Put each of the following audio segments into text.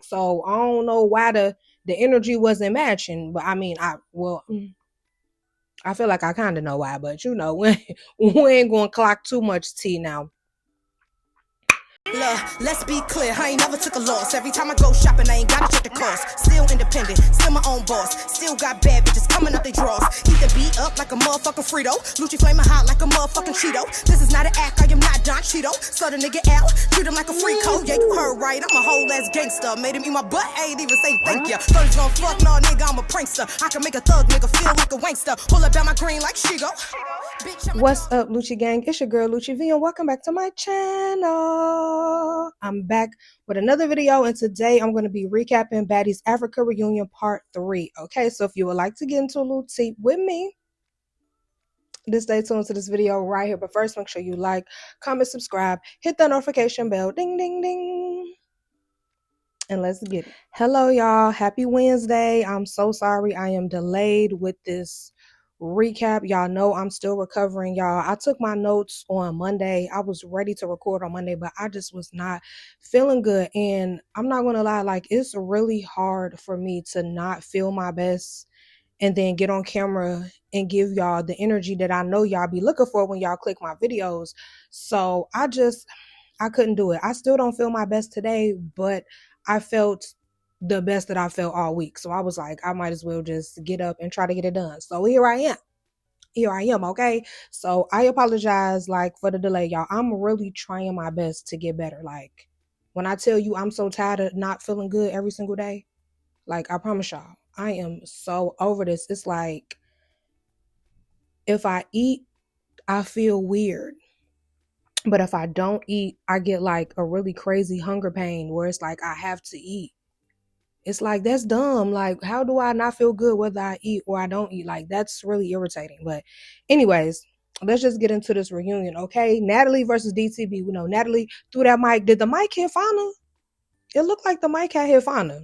So I don't know why the energy wasn't matching. But I mean, I feel like I kind of know why, but we ain't gonna clock too much tea now. Look, let's be clear, I ain't never took a loss. Every time I go shopping, I ain't gotta check the cost. Still independent, still my own boss. Still got bad bitches coming up they drawers. Eat the beat up like a motherfucking Frito. Lucci flaming hot like a motherfucking Cheeto. This is not an act, I am not Don Cheeto. Slut a nigga out, treat him like a free code. Yeah, you heard right, I'm a whole ass gangster. Made him eat my butt, I ain't even say thank ya. First gon' fuck, no nigga, I'm a prankster. I can make a thug nigga feel like a wankster. Pull up at my green like Shigo. What's up, Lucci gang? It's your girl Lucci V, and welcome back to my channel. I'm back with another video, and today I'm going to be recapping Baddies Africa Reunion Part 3. Okay, so if you would like to get into a little tea with me, just stay tuned to this video right here. But first, make sure you like, comment, subscribe, hit the notification bell, ding, ding, ding. And let's get it. Hello, y'all. Happy Wednesday. I'm so sorry I am delayed with this recap. Y'all know I'm still recovering, y'all. I took my notes on Monday. I was ready to record on Monday, but I just was not feeling good. And I'm not gonna lie, like, it's really hard for me to not feel my best and then get on camera and give y'all the energy that I know y'all be looking for when y'all click my videos. So I couldn't do it. I still don't feel my best today, but I felt the best that I felt all week. So I was like, I might as well just get up and try to get it done. So here I am, okay? So I apologize, like, for the delay, y'all. I'm really trying my best to get better. Like, when I tell you I'm so tired of not feeling good every single day, like, I promise y'all, I am so over this. It's like, if I eat, I feel weird. But if I don't eat, I get like a really crazy hunger pain where it's like I have to eat. It's like, that's dumb. Like, how do I not feel good whether I eat or I don't eat? Like, that's really irritating. But anyways, let's just get into this reunion, okay? Natalie versus DTB. We know Natalie threw that mic. Did the mic hit Fauna? It looked like the mic had hit Fauna.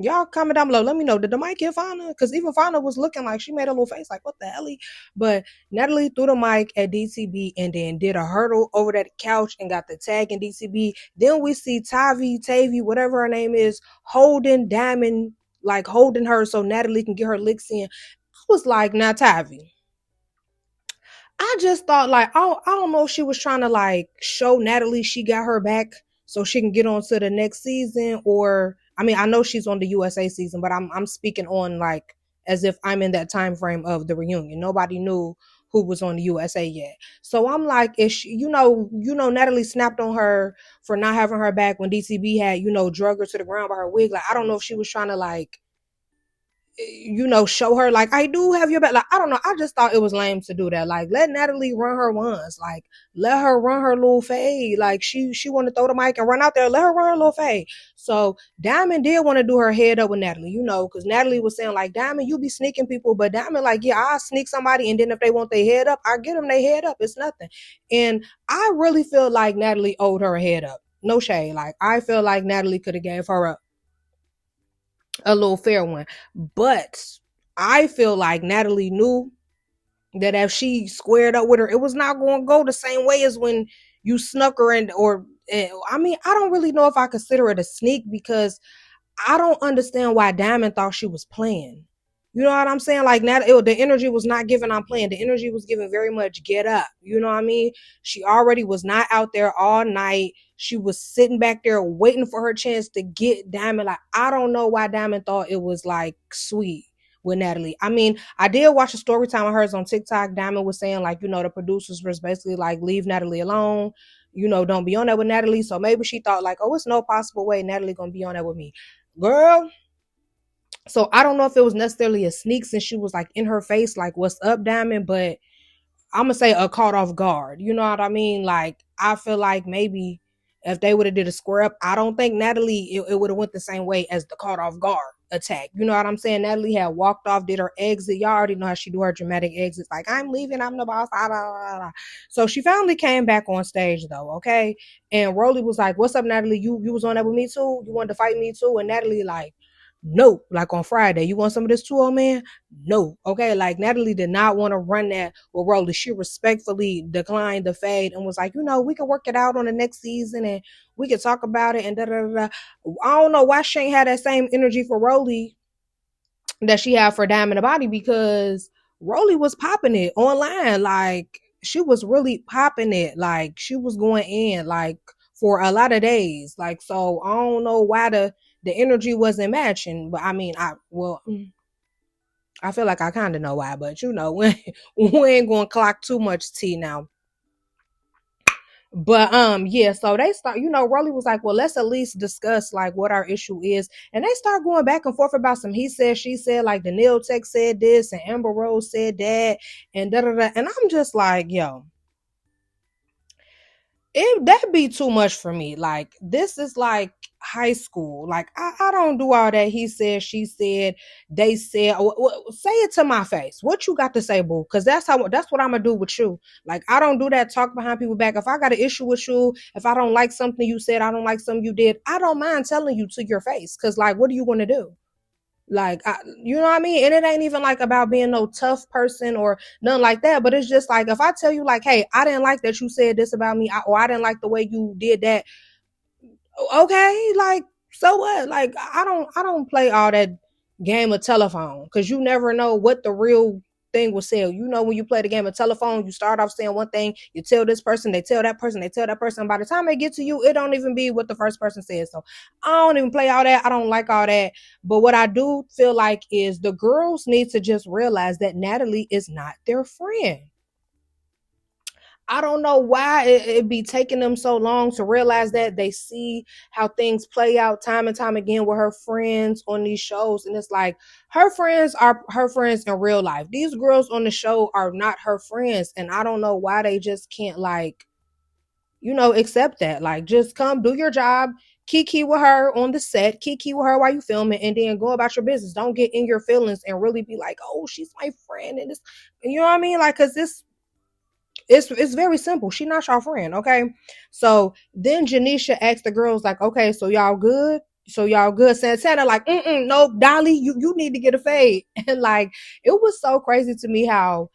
Y'all comment down below. Let me know. Did the mic hit Fauna? Because even Fauna was looking like she made a little face like, what the hell? But Natalie threw the mic at DTB and then did a hurdle over that couch and got the tag in DTB. Then we see Tavi, whatever her name is, holding Diamond, like holding her so Natalie can get her licks in. I was like, now Tavi, I just thought, like, I don't know if she was trying to like show Natalie she got her back so she can get on to the next season, or I mean, I know she's on the USA season, but I'm speaking on like as if I'm in that time frame of the reunion. Nobody knew who was on the USA yet. So I'm like, is she, Natalie snapped on her for not having her back when DCB had, drug her to the ground by her wig. Like, I don't know if she was trying to like, show her like, I do have your back. Like, I don't know. I just thought it was lame to do that. Like, let Natalie run her ones. Like, let her run her little fade. Like, she want to throw the mic and run out there. Let her run her little fade. So Diamond did want to do her head up with Natalie, because Natalie was saying like, Diamond, you be sneaking people, but Diamond like, yeah, I'll sneak somebody, and then if they want their head up, I get them their head up. It's nothing. And I really feel like Natalie owed her a head up. No shade. Like, I feel like Natalie could have gave her a little fair one. But I feel like Natalie knew that if she squared up with her, it was not going to go the same way as when you snuck her in. I mean, I don't really know if I consider it a sneak, because I don't understand why Diamond thought she was playing. You know what I'm saying? Like, the energy was not given I'm playing. The energy was given very much get up. You know what I mean? She already was not out there all night. She was sitting back there waiting for her chance to get Diamond. Like, I don't know why Diamond thought it was like sweet with Natalie. I mean, I did watch a story time of hers on TikTok. Diamond was saying like, the producers was basically like, leave Natalie alone. Don't be on that with Natalie. So maybe she thought like, oh, it's no possible way Natalie gonna be on that with me. Girl. So I don't know if it was necessarily a sneak, since she was like in her face, like, what's up, Diamond? But I'm gonna say a caught off guard. You know what I mean? Like, I feel like maybe if they would have did a square up, I don't think Natalie, it would have went the same way as the caught off guard attack. You know what I'm saying? Natalie had walked off, did her exit. Y'all already know how she do her dramatic exits. Like, I'm leaving, I'm the boss. Blah, blah, blah, blah. So she finally came back on stage though, okay? And Rolly was like, what's up, Natalie? You was on that with me too? You wanted to fight me too? And Natalie like, No. Like on Friday, you want some of this too, old man? No. Okay. Like Natalie did not want to run that with Rolly. She respectfully declined the fade and was like, we can work it out on the next season and we can talk about it and da da da. I don't know why she ain't had that same energy for Rolly that she had for Diamond the Body, because Rolly was popping it online. Like she was really popping it. Like she was going in like for a lot of days. Like, so I don't know why the energy wasn't matching. But I mean, I feel like I kind of know why, but we ain't gonna clock too much tea now. But yeah, so they start, Rolly was like, well, let's at least discuss like what our issue is. And they start going back and forth about some he said, she said, like the Neil Tech said this and Amber Rose said that and da da da. And I'm just like, yo, that'd be too much for me. Like this is like high school. Like I don't do all that he said, she said, they said. Say it to my face. What you got to say, boo? Because that's what I'm gonna do with you. Like I don't do that talk behind people back. If I got an issue with you, if I don't like something you said, I don't like something you did, I don't mind telling you to your face. Because like, what do you want to do? Like, you know what I mean? And it ain't even like about being no tough person or nothing like that. But it's just like, if I tell you like, hey, I didn't like that you said this about me, or I didn't like the way you did that. Okay, like, so what? Like, I don't play all that game of telephone, because you never know what the real thing will say. When you play the game of telephone, you start off saying one thing, you tell this person, they tell that person, they tell that person. By the time they get to you, it don't even be what the first person says. So I don't even play all that. I don't like all that. But what I do feel like is the girls need to just realize that Natalie is not their friend. I don't know why it be taking them so long to realize that. They see how things play out time and time again with her friends on these shows. And it's like, her friends are her friends in real life. These girls on the show are not her friends. And I don't know why they just can't, like, accept that. Like, just come do your job, kiki with her on the set, kiki with her while you filming, and then go about your business. Don't get in your feelings and really be like, oh, she's my friend. And this, you know what I mean? Like, because it's very simple. She not your friend, okay? So then Janisha asked the girls, like, okay, so y'all good? So y'all good? Santana, like, no, Dolly, you need to get a fade. And like, it was so crazy to me how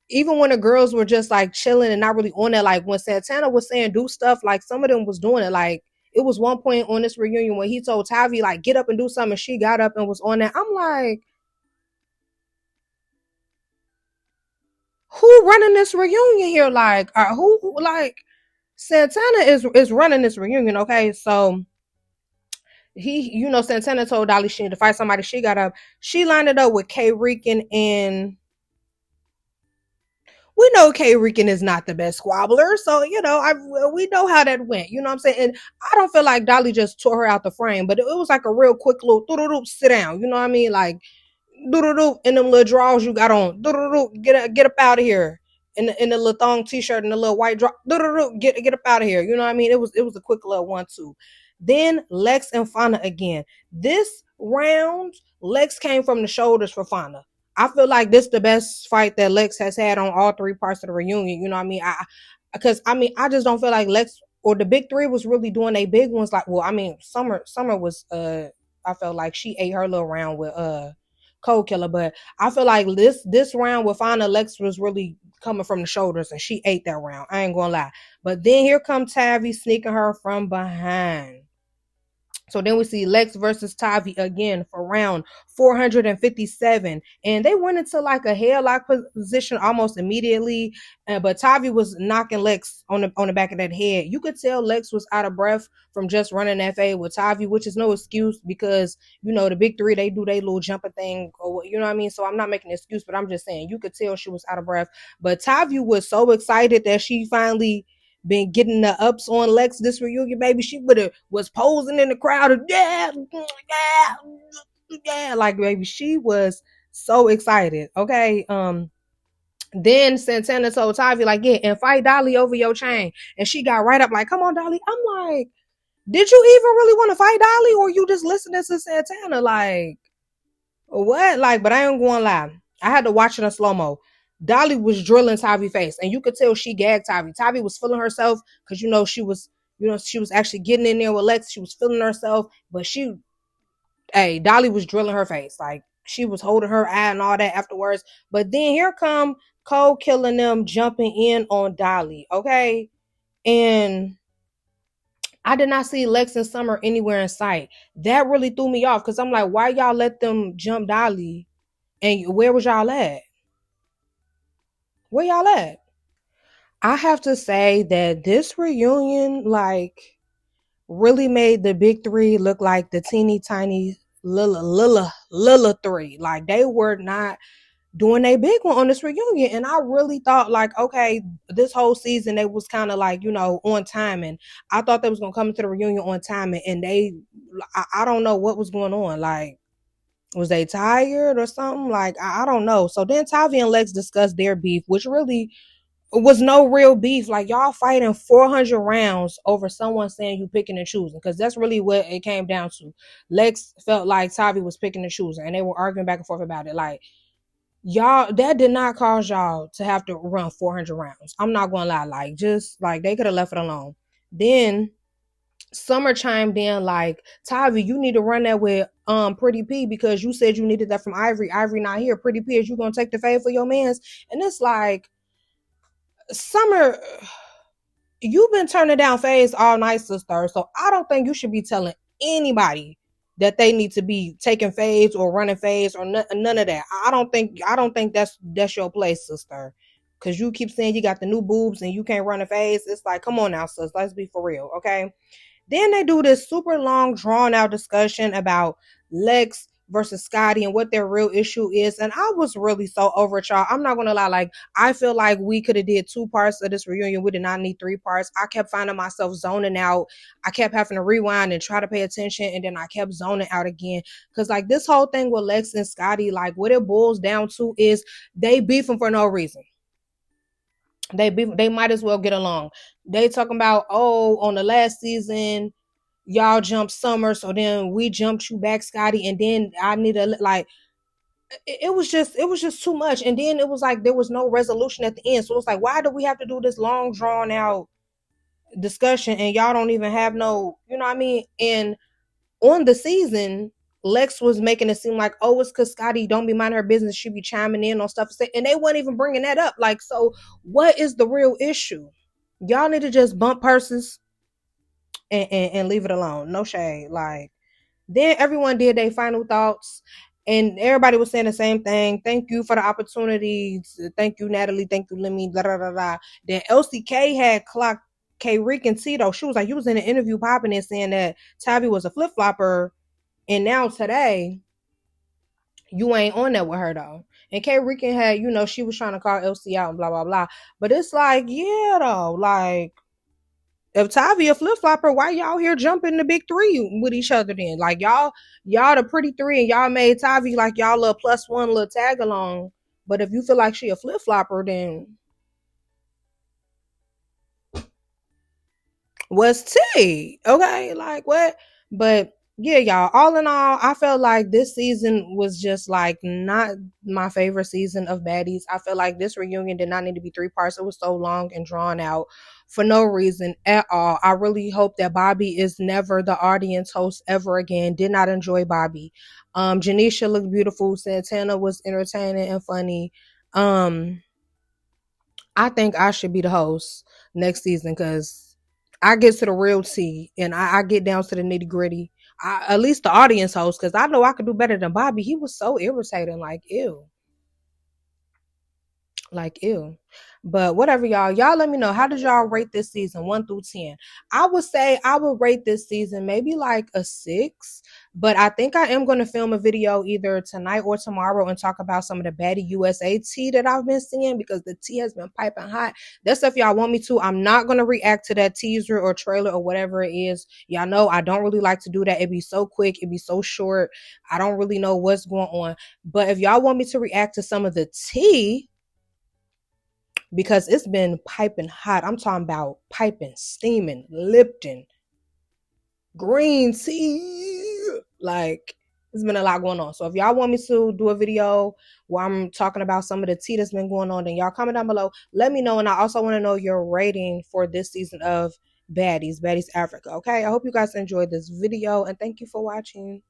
even when the girls were just like chilling and not really on it, like when Santana was saying do stuff, like some of them was doing it. Like it was one point on this reunion when he told Tavi, like, get up and do something, and she got up and was on that. I'm like, who running this reunion here? Like, who like Santana is running this reunion, okay? So Santana told Dolly she needed to fight somebody. She got up. She lined it up with K Rican, and we know K Rican is not the best squabbler. So, we know how that went. You know what I'm saying? And I don't feel like Dolly just tore her out the frame, but it was like a real quick little sit down. You know what I mean? Like, in them little drawers you got on. Get up out of here. In the little thong t-shirt and the little white draw. Get up out of here. You know what I mean? It was a quick little 1-2. Then Lex and Fauna again. This round, Lex came from the shoulders for Fauna. I feel like this is the best fight that Lex has had on all three parts of the reunion. You know what I mean? I just don't feel like Lex or the big three was really doing a big ones. Like, well, I mean, Summer was I felt like she ate her little round with Cold Killer, but I feel like this round with Fauna, Lex was really coming from the shoulders and she ate that round. I ain't gonna lie. But then here comes Tavi sneaking her from behind. So then we see Lex versus Tavi again for round 457. And they went into like a headlock position almost immediately. But Tavi was knocking Lex on the back of that head. You could tell Lex was out of breath from just running that fade with Tavi, which is no excuse because, the big three, they do their little jumping thing. Or, you know what I mean? So I'm not making an excuse, but I'm just saying you could tell she was out of breath. But Tavi was so excited that she finally been getting the ups on Lex this reunion, baby. She would have was posing in the crowd and yeah, like baby, she was so excited. Okay. Then Santana told Tavi, like, yeah, and fight Dolly over your chain. And she got right up like, come on, Dolly. I'm like, did you even really want to fight Dolly, or you just listening to Santana? Like, what? Like, but I ain't gonna lie. I had to watch it in slow-mo. Dolly was drilling Tavi's face, and you could tell she gagged Tavi. Tavi was feeling herself because she was actually getting in there with Lex. She was feeling herself, but Hey, Dolly was drilling her face. Like, she was holding her eye and all that afterwards. But then here come Cole killing them, jumping in on Dolly. Okay. And I did not see Lex and Summer anywhere in sight. That really threw me off because I'm like, why y'all let them jump Dolly? And where was y'all at? Where y'all at? I have to say that this reunion, like, really made the big three look like the teeny tiny Lila three. Like, they were not doing a big one on this reunion. And I really thought, like, okay, this whole season they was kind of like, on timing. I thought they was gonna come into the reunion on timing, and I don't know what was going on. Like, was they tired or something? Like, I don't know. So then Tavi and Lex discussed their beef, which really was no real beef. Like, y'all fighting 400 rounds over someone saying you picking and choosing, because that's really what it came down to. Lex felt like Tavi was picking and choosing, and they were arguing back and forth about it. Like, y'all, that did not cause y'all to have to run 400 rounds. I'm not gonna lie. Like, just like, they could have left it alone. Then Summer chimed in like, Tavi, you need to run that with Pretty P, because you said you needed that from Ivory. Ivory not here. Pretty P, is you gonna take the fade for your mans? And it's like, Summer, you've been turning down fades all night, sister. So I don't think you should be telling anybody that they need to be taking fades or running fades or none of that. I don't think that's your place, sister. Cause you keep saying you got the new boobs and you can't run a fades. It's like, come on now, sis. Let's be for real, okay? Then they do this super long, drawn out discussion about Lex versus Scotty and what their real issue is. And I was really so over it, y'all. I'm not gonna lie. Like, I feel like we could have did 2 parts of this reunion. We did not need 3 parts. I kept finding myself zoning out. I kept having to rewind and try to pay attention, and then I kept zoning out again. Cause like, this whole thing with Lex and Scotty, like, what it boils down to is they beefing for no reason. They might as well get along. They talking about, oh, on the last season y'all jumped Summer, so then we jumped you back, Scotty, and then I need a, like, it was just too much. And then it was like there was no resolution at the end. So it's like, why do we have to do this long drawn out discussion and y'all don't even have no, you know what I mean? And on the season, Lex was making it seem like, oh, it's because Scotty don't be minding her business. She be chiming in on stuff, and they weren't even bringing that up. Like, so what is the real issue? Y'all need to just bump purses and leave it alone. No shade. Like, then everyone did their final thoughts, and everybody was saying the same thing. Thank you for the opportunity. Thank you, Natalie. Thank you, Lemmy. Blah, blah, blah, blah. Then LCK had clocked K Rick and Tito. She was like, you was in an interview popping and saying that Tavi was a flip flopper, and now today you ain't on that with her though. And K Rican had, she was trying to call LC out and blah blah blah. But it's like, yeah though, like, if Tavi a flip flopper, why y'all here jumping the big three with each other then? Like, y'all the pretty three, and y'all made Tavi like y'all a +1 little tag along. But if you feel like she a flip flopper, then what's T? Okay, like, what? But yeah, y'all, all in all, I felt like this season was just like not my favorite season of Baddies. I feel like this reunion did not need to be 3 parts. It was so long and drawn out for no reason at all. I really hope that Bobby is never the audience host ever again. Did not enjoy Bobby. Janisha looked beautiful. Santana was entertaining and funny. I think I should be the host next season, because I get to the real tea and I get down to the nitty gritty. At least the audience host, because I know I could do better than Bobby. He was so irritating, like, ew. Like, ew. But whatever, y'all let me know, how did y'all rate this season 1 through 10? I would say I would rate this season maybe like a 6, but I think I am going to film a video either tonight or tomorrow and talk about some of the Baddie USA tea that I've been seeing, because the tea has been piping hot. That stuff y'all want me to. I'm not going to react to that teaser or trailer or whatever it is. Y'all know I don't really like to do that. It'd be so quick, it'd be so short. I don't really know what's going on. But if y'all want me to react to some of the tea, because it's been piping hot. I'm talking about piping, steaming, Lipton, green tea. Like, there's been a lot going on. So if y'all want me to do a video where I'm talking about some of the tea that's been going on, then y'all comment down below. Let me know. And I also want to know your rating for this season of Baddies Africa. Okay, I hope you guys enjoyed this video, and thank you for watching.